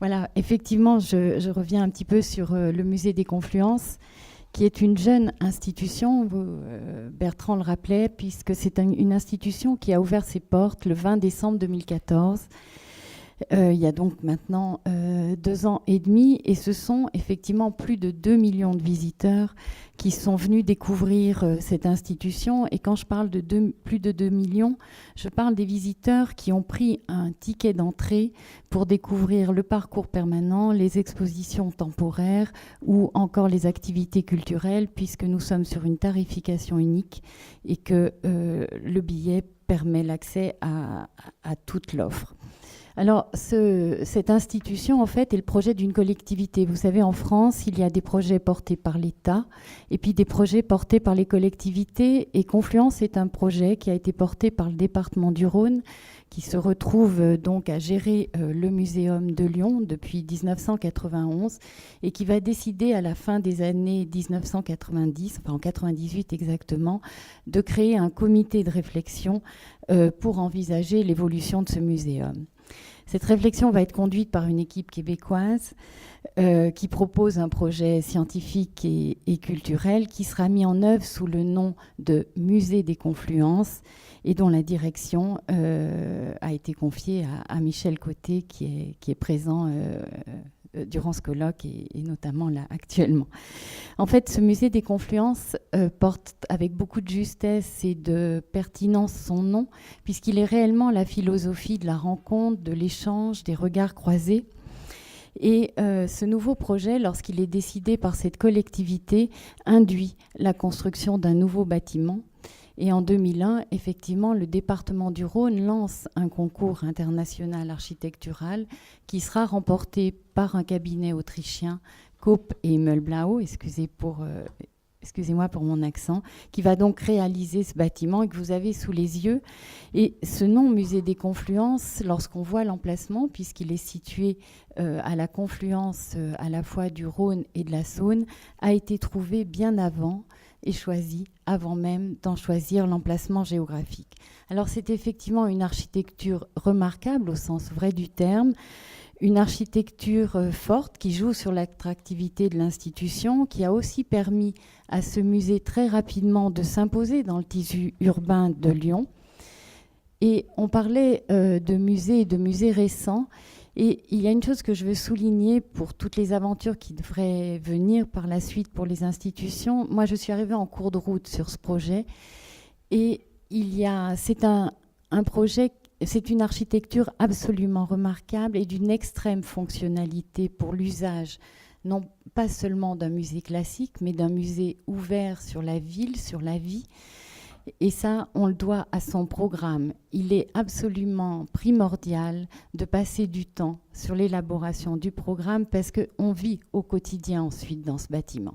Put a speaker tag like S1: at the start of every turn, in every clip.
S1: Voilà, effectivement, je reviens un petit peu sur le musée des Confluences, qui est une jeune institution, Bertrand le rappelait, puisque c'est une institution qui a ouvert ses portes le 20 décembre 2014. Il y a donc maintenant 2 ans et demi, et ce sont effectivement plus de 2 millions de visiteurs qui sont venus découvrir cette institution. Et quand je parle de plus de 2 millions, je parle des visiteurs qui ont pris un ticket d'entrée pour découvrir le parcours permanent, les expositions temporaires ou encore les activités culturelles, puisque nous sommes sur une tarification unique et que le billet permet l'accès à toute l'offre. Alors, cette institution, en fait, est le projet d'une collectivité. Vous savez, en France, il y a des projets portés par l'État et puis des projets portés par les collectivités. Et Confluence est un projet qui a été porté par le département du Rhône, qui se retrouve donc à gérer le Muséum de Lyon depuis 1991 et qui va décider à la fin des années 1990, enfin en 98 exactement, de créer un comité de réflexion pour envisager l'évolution de ce muséum. Cette réflexion va être conduite par une équipe québécoise qui propose un projet scientifique et culturel qui sera mis en œuvre sous le nom de Musée des Confluences et dont la direction a été confiée à Michel Côté qui est présent durant ce colloque et notamment là actuellement. En fait, ce musée des Confluences porte avec beaucoup de justesse et de pertinence son nom, puisqu'il est réellement la philosophie de la rencontre, de l'échange, des regards croisés. Et ce nouveau projet, lorsqu'il est décidé par cette collectivité, induit la construction d'un nouveau bâtiment. Et en 2001, effectivement, le département du Rhône lance un concours international architectural qui sera remporté par un cabinet autrichien, Koop et Himmelblau, excusez-moi pour mon accent, qui va donc réaliser ce bâtiment et que vous avez sous les yeux. Et ce nom, Musée des Confluences, lorsqu'on voit l'emplacement, puisqu'il est situé à la confluence à la fois du Rhône et de la Saône, a été trouvé bien avant et choisi avant même d'en choisir l'emplacement géographique. Alors c'est effectivement une architecture remarquable au sens vrai du terme, une architecture forte qui joue sur l'attractivité de l'institution, qui a aussi permis à ce musée très rapidement de s'imposer dans le tissu urbain de Lyon. Et on parlait de musées récents. Et il y a une chose que je veux souligner pour toutes les aventures qui devraient venir par la suite pour les institutions. Moi, je suis arrivée en cours de route sur ce projet. Et c'est un projet, c'est une architecture absolument remarquable et d'une extrême fonctionnalité pour l'usage, non pas seulement d'un musée classique, mais d'un musée ouvert sur la ville, sur la vie. Et ça, on le doit à son programme. Il est absolument primordial de passer du temps sur l'élaboration du programme parce qu'on vit au quotidien ensuite dans ce bâtiment.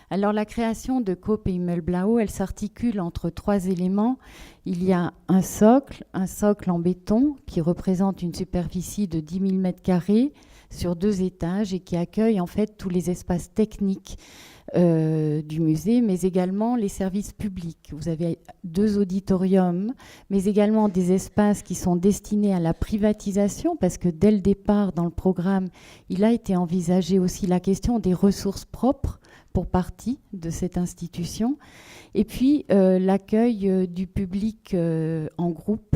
S1: Alors la création de Koop et Himmelblau, elle s'articule entre 3 éléments. Il y a un socle en béton qui représente une superficie de 10 000 m² sur 2 étages et qui accueille en fait tous les espaces techniques du musée, mais également les services publics. Vous avez 2 auditoriums, mais également des espaces qui sont destinés à la privatisation, parce que dès le départ, dans le programme, il a été envisagé aussi la question des ressources propres pour partie de cette institution. Et puis, l'accueil du public en groupe,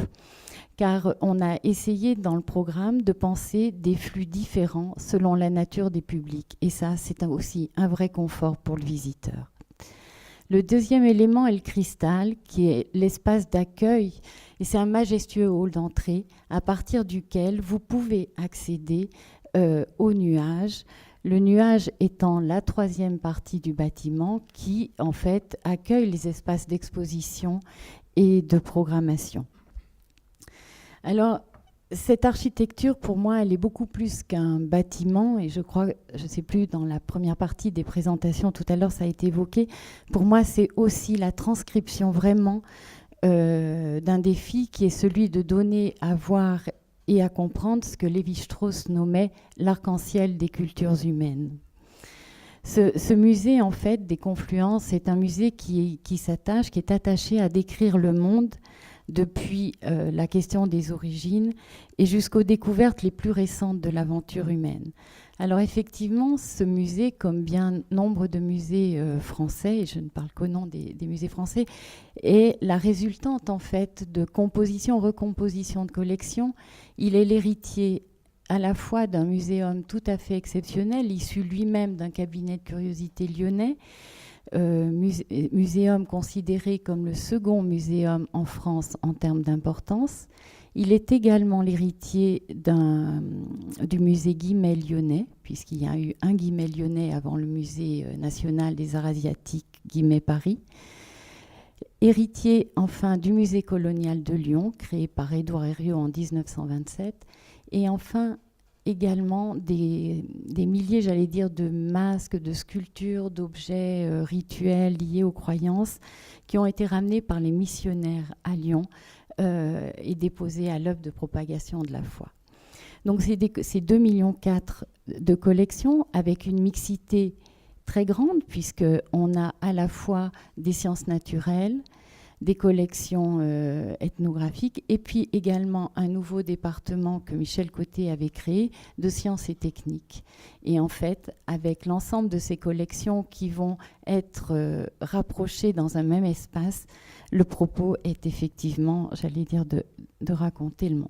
S1: car on a essayé dans le programme de penser des flux différents selon la nature des publics. Et ça, c'est aussi un vrai confort pour le visiteur. Le deuxième élément est le cristal, qui est l'espace d'accueil. Et c'est un majestueux hall d'entrée à partir duquel vous pouvez accéder au nuage. Le nuage étant la 3e partie du bâtiment qui, en fait, accueille les espaces d'exposition et de programmation. Alors, cette architecture, pour moi, elle est beaucoup plus qu'un bâtiment. Et je crois, je ne sais plus, dans la première partie des présentations, tout à l'heure, ça a été évoqué. Pour moi, c'est aussi la transcription vraiment d'un défi qui est celui de donner à voir et à comprendre ce que Lévi-Strauss nommait l'arc-en-ciel des cultures humaines. Ce musée, en fait, des Confluences, c'est un musée qui est attaché à décrire le monde depuis la question des origines et jusqu'aux découvertes les plus récentes de l'aventure humaine. Alors effectivement, ce musée, comme bien nombre de musées français, et je ne parle qu'au nom des musées français, est la résultante en fait de composition, recomposition de collections. Il est l'héritier à la fois d'un muséum tout à fait exceptionnel, issu lui-même d'un cabinet de curiosité lyonnais, muséum considéré comme le second muséum en France en termes d'importance. Il est également l'héritier du musée Guimet lyonnais, puisqu'il y a eu un Guimet lyonnais avant le musée national des arts asiatiques Guimet Paris. Héritier enfin du musée colonial de Lyon, créé par Édouard Herriot en 1927. Et enfin également des milliers, j'allais dire, de masques, de sculptures, d'objets rituels liés aux croyances qui ont été ramenés par les missionnaires à Lyon et déposés à l'œuvre de propagation de la foi. Donc c'est 2,4 millions de collections avec une mixité très grande puisqu'on a à la fois des sciences naturelles, des collections ethnographiques et puis également un nouveau département que Michel Côté avait créé de sciences et techniques. Et en fait, avec l'ensemble de ces collections qui vont être rapprochées dans un même espace, le propos est effectivement, j'allais dire, de raconter le monde.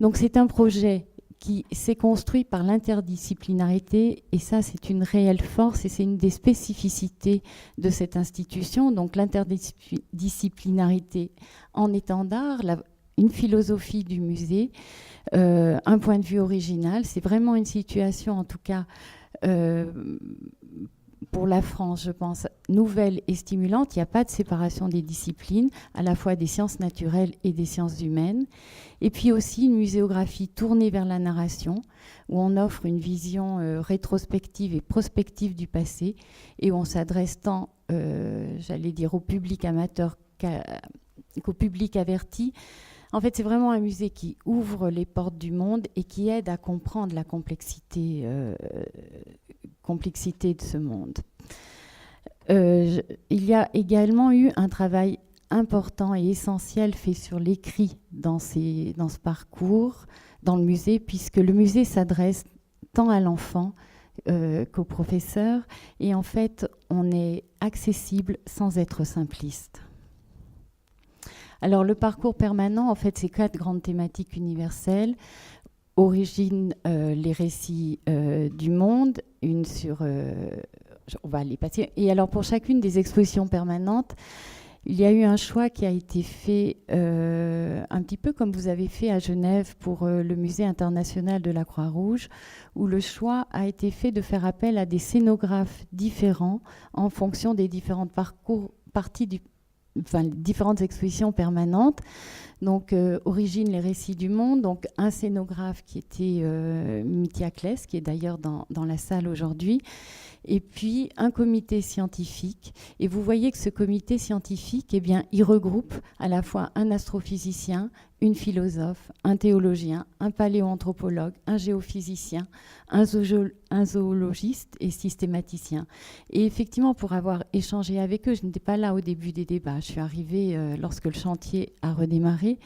S1: Donc c'est un projet qui s'est construit par l'interdisciplinarité, et ça c'est une réelle force et c'est une des spécificités de cette institution. Donc l'interdisciplinarité en étendard, une philosophie du musée, un point de vue original. C'est vraiment une situation, en tout cas pour la France, je pense, nouvelle et stimulante. Il n'y a pas de séparation des disciplines, à la fois des sciences naturelles et des sciences humaines. Et puis aussi une muséographie tournée vers la narration, où on offre une vision rétrospective et prospective du passé, et où on s'adresse tant, j'allais dire, au public amateur qu'au public averti. En fait, c'est vraiment un musée qui ouvre les portes du monde et qui aide à comprendre la complexité de ce monde. Il y a également eu un travail important et essentiel fait sur l'écrit dans ce parcours, dans le musée, puisque le musée s'adresse tant à l'enfant qu'au professeur, et en fait, on est accessible sans être simpliste. Alors, le parcours permanent, en fait, c'est 4 grandes thématiques universelles. Origine, les récits du monde, une sur... on va les passer. Et alors, pour chacune des expositions permanentes, il y a eu un choix qui a été fait un petit peu comme vous avez fait à Genève pour le Musée international de la Croix-Rouge, où le choix a été fait de faire appel à des scénographes différents en fonction des différentes différentes expositions permanentes. Donc, Origine, les récits du monde. Donc, un scénographe qui était Mitya Kless, qui est d'ailleurs dans la salle aujourd'hui. Et puis, un comité scientifique. Et vous voyez que ce comité scientifique, eh bien, il regroupe à la fois un astrophysicien, une philosophe, un théologien, un paléoanthropologue, un géophysicien, un zoologiste et systématicien. Et effectivement, pour avoir échangé avec eux, je n'étais pas là au début des débats. Je suis arrivée lorsque le chantier a redémarré.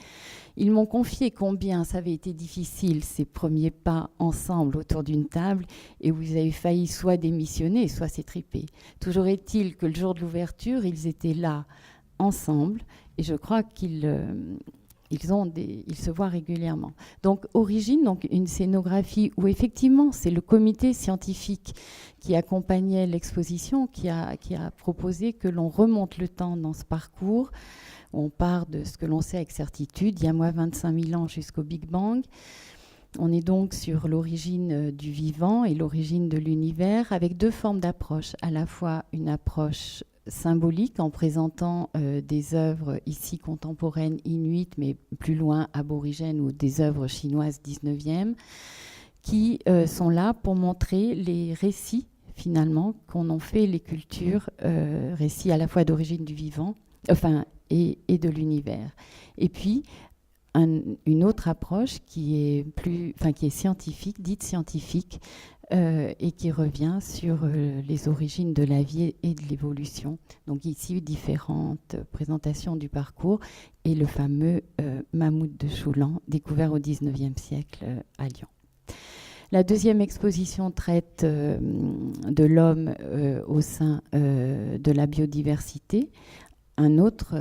S1: Ils m'ont confié combien ça avait été difficile, ces premiers pas ensemble autour d'une table, et où ils avaient failli soit démissionner, soit s'étriper. Toujours est-il que le jour de l'ouverture, ils étaient là ensemble, et je crois qu'ils se voient régulièrement. Donc, Origine, donc une scénographie où effectivement, c'est le comité scientifique qui accompagnait l'exposition, qui a proposé que l'on remonte le temps dans ce parcours. On part de ce que l'on sait avec certitude, il y a moins 25 000 ans jusqu'au Big Bang. On est donc sur l'origine du vivant et l'origine de l'univers, avec 2 formes d'approche. À la fois une approche symbolique en présentant des œuvres ici contemporaines inuites, mais plus loin aborigènes, ou des œuvres chinoises 19e, qui sont là pour montrer les récits, finalement, qu'en ont fait les cultures, récits à la fois d'origine du vivant, et de l'univers. Et puis, une autre approche qui est scientifique, dite scientifique, et qui revient sur les origines de la vie et de l'évolution. Donc ici, différentes présentations du parcours et le fameux mammouth de Choulan, découvert au XIXe siècle à Lyon. La deuxième exposition traite de l'homme au sein de la biodiversité. Un autre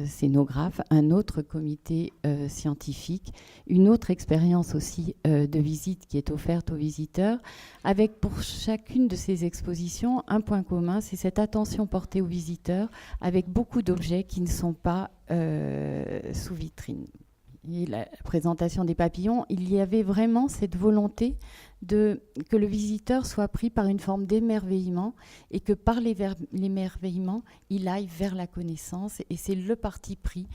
S1: scénographe, un autre comité scientifique, une autre expérience aussi de visite qui est offerte aux visiteurs, avec pour chacune de ces expositions un point commun, c'est cette attention portée aux visiteurs, avec beaucoup d'objets qui ne sont pas sous vitrine. Et la présentation des papillons, il y avait vraiment cette volonté que le visiteur soit pris par une forme d'émerveillement et que par l'émerveillement, il aille vers la connaissance. Et c'est le parti pris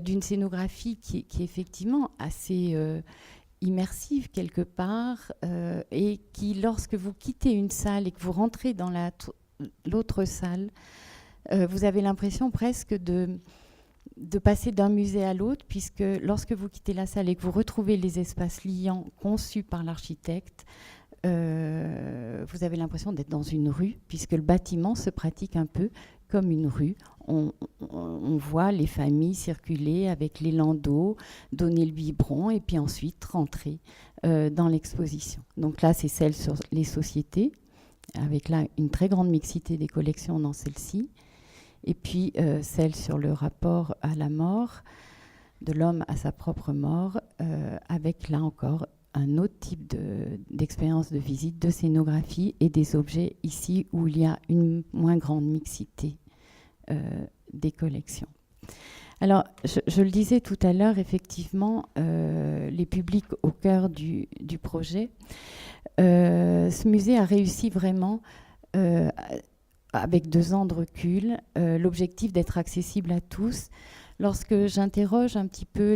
S1: d'une scénographie qui est effectivement assez immersive quelque part et qui, lorsque vous quittez une salle et que vous rentrez dans l'autre salle, vous avez l'impression presque de passer d'un musée à l'autre, puisque lorsque vous quittez la salle et que vous retrouvez les espaces liants conçus par l'architecte, vous avez l'impression d'être dans une rue, puisque le bâtiment se pratique un peu comme une rue. On voit les familles circuler avec les landaux, donner le biberon et puis ensuite rentrer dans l'exposition. Donc là, c'est celle sur les sociétés, avec là une très grande mixité des collections dans celle-ci. Et puis celle sur le rapport à la mort, de l'homme à sa propre mort, avec là encore un autre type d'expérience de visite, de scénographie et des objets ici où il y a une moins grande mixité des collections. Alors, je le disais tout à l'heure, effectivement, les publics au cœur du projet. Ce musée a réussi vraiment avec 2 ans de recul, l'objectif d'être accessible à tous. Lorsque j'interroge un petit peu,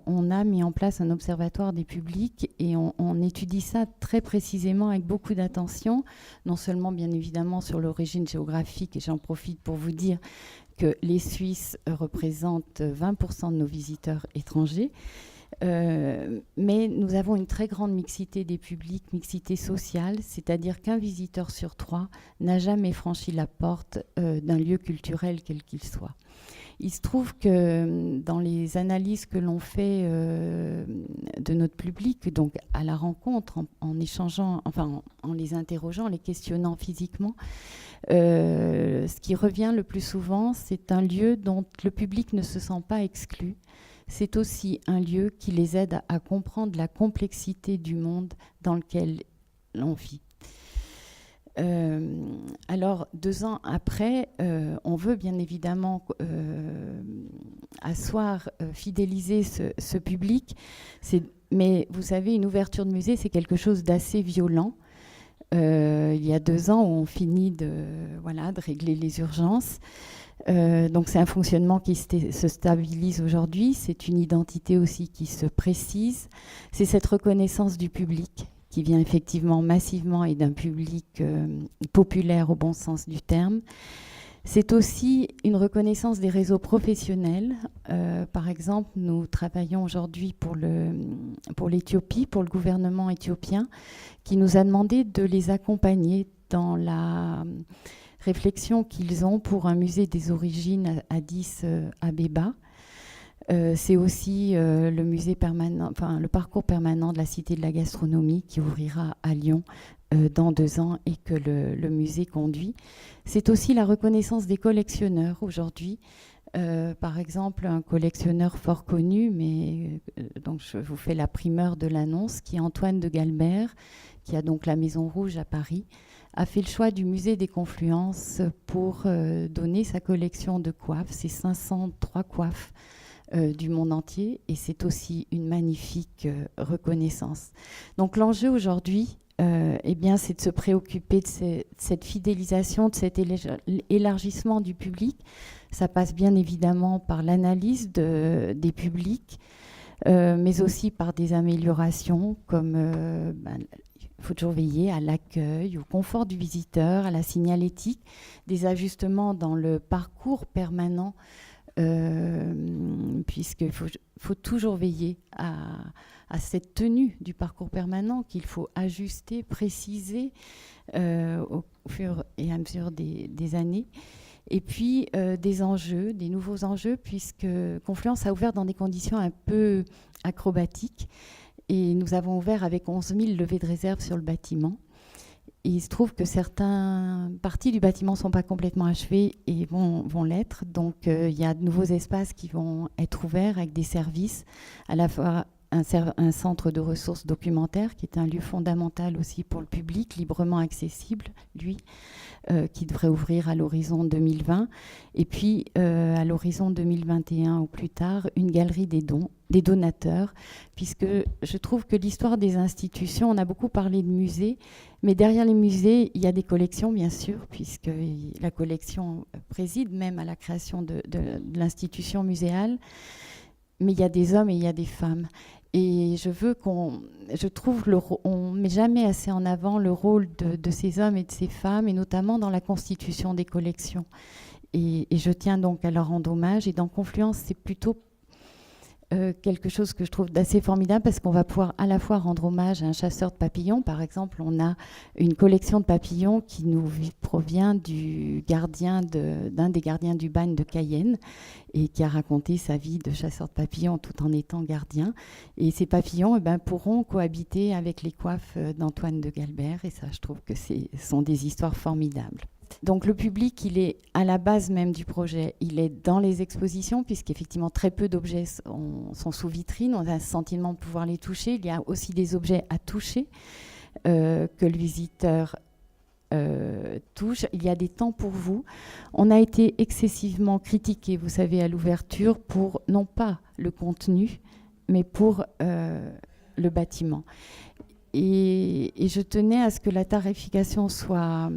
S1: on a mis en place un observatoire des publics et on étudie ça très précisément avec beaucoup d'attention, non seulement bien évidemment sur l'origine géographique, et j'en profite pour vous dire que les Suisses représentent 20% de nos visiteurs étrangers, mais nous avons une très grande mixité des publics, mixité sociale, c'est-à-dire qu'un visiteur sur 3 n'a jamais franchi la porte d'un lieu culturel quel qu'il soit. Il se trouve que dans les analyses que l'on fait de notre public, donc à la rencontre, en échangeant, enfin en les interrogeant, en les questionnant physiquement, ce qui revient le plus souvent, c'est un lieu dont le public ne se sent pas exclu. C'est aussi un lieu qui les aide à comprendre la complexité du monde dans lequel l'on vit. Alors, 2 ans après, on veut bien évidemment asseoir, fidéliser ce public. Mais vous savez, une ouverture de musée, c'est quelque chose d'assez violent. Il y a 2 ans, on finit de régler les urgences. Donc c'est un fonctionnement qui se stabilise aujourd'hui, c'est une identité aussi qui se précise, c'est cette reconnaissance du public qui vient effectivement massivement et d'un public populaire au bon sens du terme. C'est aussi une reconnaissance des réseaux professionnels. Par exemple, nous travaillons aujourd'hui pour l'Éthiopie, pour le gouvernement éthiopien, qui nous a demandé de les accompagner dans la réflexion qu'ils ont pour un musée des origines à Addis Abeba. C'est aussi le musée permanent, enfin le parcours permanent de la Cité de la gastronomie qui ouvrira à Lyon dans 2 ans et que le musée conduit. C'est aussi la reconnaissance des collectionneurs aujourd'hui. Par exemple, un collectionneur fort connu, mais donc je vous fais la primeur de l'annonce, qui est Antoine de Galbert, qui a donc la Maison Rouge à Paris, a fait le choix du musée des Confluences pour donner sa collection de coiffes, ses 503 coiffes du monde entier, et c'est aussi une magnifique reconnaissance. Donc l'enjeu aujourd'hui, c'est de se préoccuper de cette fidélisation, de cet élargissement du public. Ça passe bien évidemment par l'analyse des publics, mais aussi par des améliorations comme il faut toujours veiller à l'accueil, au confort du visiteur, à la signalétique, des ajustements dans le parcours permanent puisqu'il faut toujours veiller à cette tenue du parcours permanent qu'il faut ajuster, préciser au fur et à mesure des années. Et puis des enjeux, des nouveaux enjeux, puisque Confluence a ouvert dans des conditions un peu acrobatiques. Et nous avons ouvert avec 11 000 levées de réserve sur le bâtiment. Et il se trouve que certaines parties du bâtiment ne sont pas complètement achevées et vont l'être. Donc il y a de nouveaux espaces qui vont être ouverts avec des services, à la fois un centre de ressources documentaires qui est un lieu fondamental aussi pour le public, librement accessible, lui, qui devrait ouvrir à l'horizon 2020. Et puis, à l'horizon 2021 ou plus tard, une galerie des dons, des donateurs, puisque je trouve que l'histoire des institutions, on a beaucoup parlé de musées, mais derrière les musées, il y a des collections, bien sûr, puisque la collection préside même à la création de l'institution muséale. Mais il y a des hommes et il y a des femmes. Et je trouve on met jamais assez en avant le rôle de ces hommes et de ces femmes, et notamment dans la constitution des collections. Et je tiens donc à leur rendre hommage. Et dans Confluence, c'est plutôt quelque chose que je trouve d'assez formidable, parce qu'on va pouvoir à la fois rendre hommage à un chasseur de papillons. Par exemple, on a une collection de papillons qui nous provient d'un des gardiens du bagne de Cayenne, et qui a raconté sa vie de chasseur de papillons tout en étant gardien. Et ces papillons pourront cohabiter avec les coiffes d'Antoine de Galbert, et ça, je trouve que ce sont des histoires formidables. Donc le public, il est à la base même du projet, il est dans les expositions, puisqu'effectivement très peu d'objets sont sous vitrine, on a le sentiment de pouvoir les toucher. Il y a aussi des objets à toucher que le visiteur touche. Il y a des temps pour vous. On a été excessivement critiqué, vous savez, à l'ouverture, pour non pas le contenu, mais pour le bâtiment. Et je tenais à ce que la tarification soit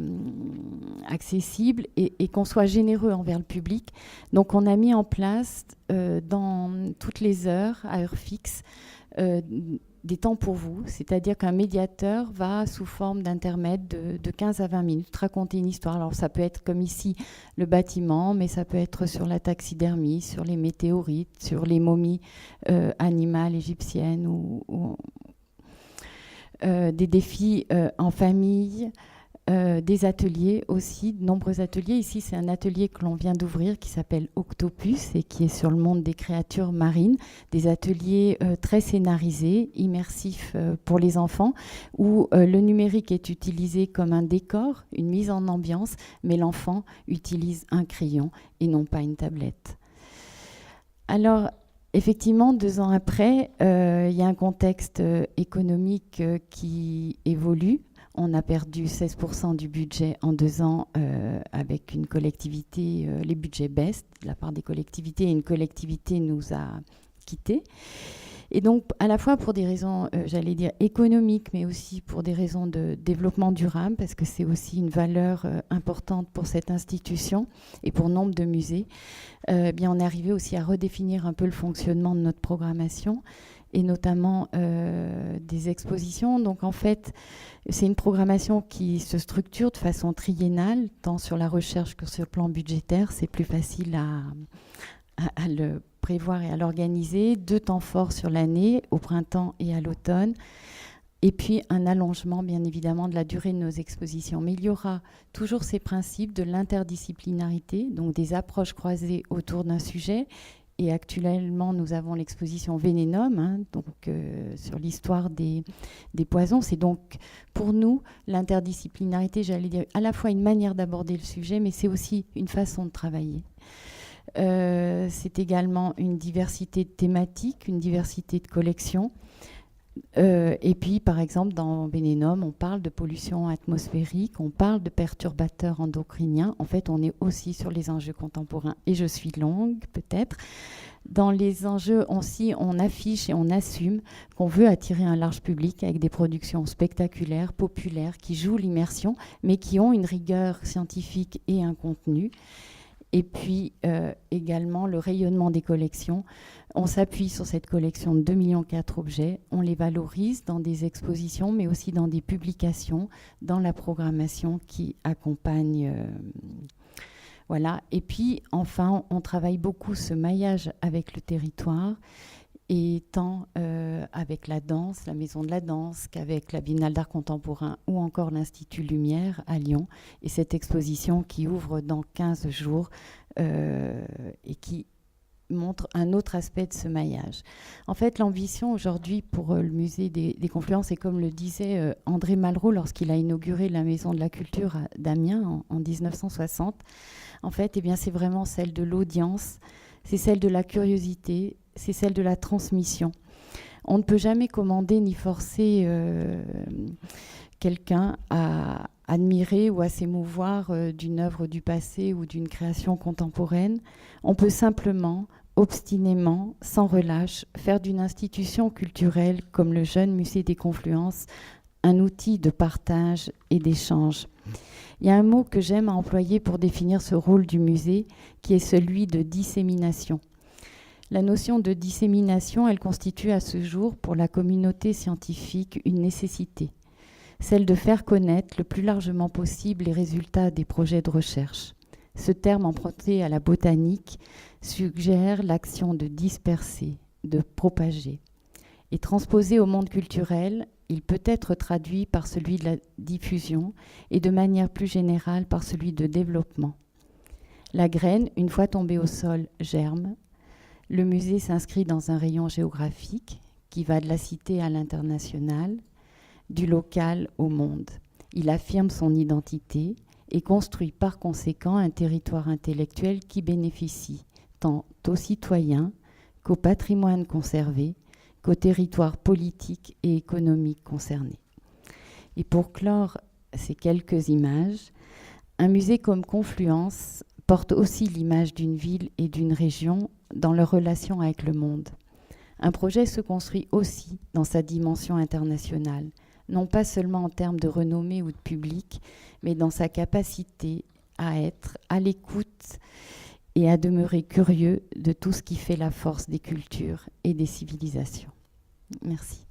S1: accessible et qu'on soit généreux envers le public. Donc on a mis en place dans toutes les heures, à heure fixe, des temps pour vous, c'est-à-dire qu'un médiateur va, sous forme d'intermède de 15 à 20 minutes, raconter une histoire. Alors ça peut être comme ici le bâtiment, mais ça peut être sur la taxidermie, sur les météorites, sur les momies animales égyptiennes ou des défis en famille, des ateliers aussi, de nombreux ateliers. Ici, c'est un atelier que l'on vient d'ouvrir qui s'appelle Octopus et qui est sur le monde des créatures marines. Des ateliers très scénarisés, immersifs pour les enfants, où le numérique est utilisé comme un décor, une mise en ambiance, mais l'enfant utilise un crayon et non pas une tablette. Alors, effectivement, 2 ans après, il y a un contexte économique qui évolue. On a perdu 16% du budget en 2 ans avec une collectivité. Les budgets baissent de la part des collectivités, et une collectivité nous a quittés. Et donc, à la fois pour des raisons, j'allais dire, économiques, mais aussi pour des raisons de développement durable, parce que c'est aussi une valeur importante pour cette institution et pour nombre de musées, bien, on est arrivé aussi à redéfinir un peu le fonctionnement de notre programmation, et notamment des expositions. Donc, en fait, c'est une programmation qui se structure de façon triennale, tant sur la recherche que sur le plan budgétaire. C'est plus facile à le prévoir et à l'organiser. 2 temps forts sur l'année, au printemps et à l'automne. Et puis un allongement, bien évidemment, de la durée de nos expositions. Mais il y aura toujours ces principes de l'interdisciplinarité, donc des approches croisées autour d'un sujet. Et actuellement, nous avons l'exposition Vénénum, donc, sur l'histoire des poisons. C'est donc, pour nous, l'interdisciplinarité, j'allais dire, à la fois une manière d'aborder le sujet, mais c'est aussi une façon de travailler. C'est également une diversité de thématiques, une diversité de collections. Et puis, par exemple, dans Vénénum, on parle de pollution atmosphérique, on parle de perturbateurs endocriniens. En fait, on est aussi sur les enjeux contemporains. Et je suis longue, peut-être. Dans les enjeux, on affiche et on assume qu'on veut attirer un large public avec des productions spectaculaires, populaires, qui jouent l'immersion, mais qui ont une rigueur scientifique et un contenu. Et puis également le rayonnement des collections. On s'appuie sur cette collection de 2,4 millions d'objets. On les valorise dans des expositions, mais aussi dans des publications, dans la programmation qui accompagne Voilà. Et puis, enfin, on travaille beaucoup ce maillage avec le territoire, et tant avec la danse, la Maison de la Danse, qu'avec la Biennale d'Art Contemporain ou encore l'Institut Lumière à Lyon, et cette exposition qui ouvre dans 15 jours et qui montre un autre aspect de ce maillage. En fait, l'ambition aujourd'hui pour le musée des Confluences, et comme le disait André Malraux lorsqu'il a inauguré la Maison de la Culture à d'Amiens en 1960, en fait, eh bien, c'est vraiment celle de l'audience, c'est celle de la curiosité, c'est celle de la transmission. On ne peut jamais commander ni forcer quelqu'un à admirer ou à s'émouvoir d'une œuvre du passé ou d'une création contemporaine. On peut simplement, obstinément, sans relâche, faire d'une institution culturelle comme le jeune musée des Confluences un outil de partage et d'échange. Il y a un mot que j'aime à employer pour définir ce rôle du musée, qui est celui de dissémination. La notion de dissémination, elle constitue à ce jour pour la communauté scientifique une nécessité, celle de faire connaître le plus largement possible les résultats des projets de recherche. Ce terme emprunté à la botanique suggère l'action de disperser, de propager. Et transposé au monde culturel, il peut être traduit par celui de la diffusion et de manière plus générale par celui de développement. La graine, une fois tombée au sol, germe. Le musée s'inscrit dans un rayon géographique qui va de la cité à l'international, du local au monde. Il affirme son identité et construit par conséquent un territoire intellectuel qui bénéficie tant aux citoyens qu'au patrimoine conservé, qu'au territoire politique et économique concerné. Et pour clore ces quelques images, un musée comme Confluence porte aussi l'image d'une ville et d'une région dans leur relation avec le monde. Un projet se construit aussi dans sa dimension internationale, non pas seulement en termes de renommée ou de public, mais dans sa capacité à être à l'écoute et à demeurer curieux de tout ce qui fait la force des cultures et des civilisations. Merci.